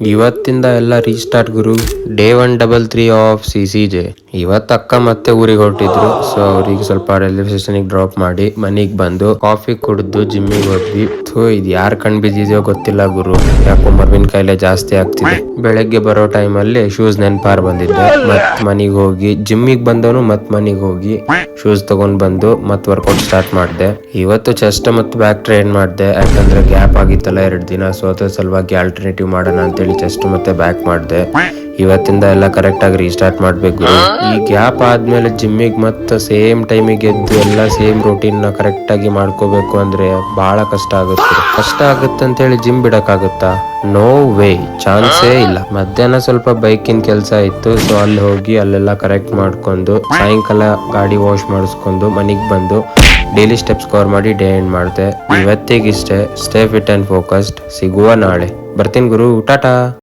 ಇವತ್ತಿಂದ ಎಲ್ಲ restart Guru. Day 133 of CCJ. ಇವತ್ತು ಅಕ್ಕ ಮತ್ತೆ ಊರಿಗೆ ಹೊರಟಿದ್ರು. ಸೊ ಅವ್ರಿಗೆ ಸ್ವಲ್ಪ ರೈಲ್ವೆ ಸ್ಟೇಷನ್ ಡ್ರಾಪ್ ಮಾಡಿ ಮನೆಗ್ ಬಂದು ಕಾಫಿ ಕುಡಿದು ಜಿಮ್ಮಿಗೆ ಹೋದ್ವಿ. ಇದು ಯಾರ್ ಕಣ್ ಬಿದ್ದಿದ್ಯೋ ಗೊತ್ತಿಲ್ಲ ಗುರು, ಯಾಕೋ ಮರ್ವಿನ ಕಾಯಿಲೆ ಜಾಸ್ತಿ ಆಗ್ತಿದೆ. ಬೆಳಗ್ಗೆ ಬರೋ ಟೈಮಲ್ಲಿ ಶೂಸ್ ನೆನ್ಪಾರ್ ಬಂದಿದ್ದೆ. ಮತ್ ಮನಿಗ್ ಹೋಗಿ ಜಿಮ್ಮಿಗೆ ಬಂದವನು ಮತ್ ಮನಿಗ್ ಹೋಗಿ ಶೂಸ್ ತಗೊಂಡ್ ಬಂದು ಮತ್ ವರ್ಕೌಟ್ ಸ್ಟಾರ್ಟ್ ಮಾಡಿದೆ. ಇವತ್ತು ಚೆಸ್ಟ್ ಮತ್ತು ಬ್ಯಾಕ್ ಟ್ರೈನ್ ಮಾಡಿದೆ, ಯಾಕಂದ್ರೆ ಗ್ಯಾಪ್ ಆಗಿತ್ತಲ್ಲ 2 ದಿನ. ಸೊ ಅದ್ರ ಸಲುವಾಗಿ ಆಲ್ಟರ್ನೇಟಿವ್ ಮಾಡೋಣ ಅಂತೇಳಿ ಚೆಸ್ಟ್ ಮತ್ತೆ ಬ್ಯಾಕ್ ಮಾಡಿದೆ. ಇವತ್ತಿಂದ ಎಲ್ಲ ಕರೆಕ್ಟ್ ಆಗಿ ರೀಸ್ಟಾರ್ಟ್ ಮಾಡ್ಬೇಕು. ಈ ಗ್ಯಾಪ್ ಆದ್ಮೇಲೆ ಜಿಮ್ಮಿಗೆ ಮತ್ತೆ ಸೇಮ್ ಟೈಮಿಗೆ ಎದ್ದು ಎಲ್ಲ ಸೇಮ್ ರೂಟೀನ್ ನ ಕರೆಕ್ಟ್ ಆಗಿ ಮಾಡ್ಕೋಬೇಕು ಅಂದ್ರೆ ಬಹಳ ಕಷ್ಟ ಆಗುತ್ತೆ ಅಂತ ಹೇಳಿ ಜಿಮ್ ಬಿಡಕ್ಕಾಗುತ್ತಾ? ನೋ ವೇ, ಚಾನ್ಸೇ ಇಲ್ಲ. ಮಧ್ಯಾಹ್ನ ಸ್ವಲ್ಪ ಬೈಕಿನ ಕೆಲಸ ಇತ್ತು. ಸೊ ಅಲ್ಲಿ ಹೋಗಿ ಅಲ್ಲೆಲ್ಲ ಕರೆಕ್ಟ್ ಮಾಡ್ಕೊಂಡು ಸಾಯಂಕಾಲ ಗಾಡಿ ವಾಶ್ ಮಾಡಿಸ್ಕೊಂಡು ಮನೆಗ್ ಬಂದು ಡೈಲಿ ಸ್ಟೆಪ್ಸ್ ಕವರ್ ಮಾಡಿ ಡೇ ಎಂಡ್ ಮಾಡಿದೆ. ಇವತ್ತಿಗಿಷ್ಟೇ. Stay fit and focused. ಸಿಗುವ ನಾಳೆ. ಬರ್ತೀನಿ ಗುರು, ಟಾಟಾ.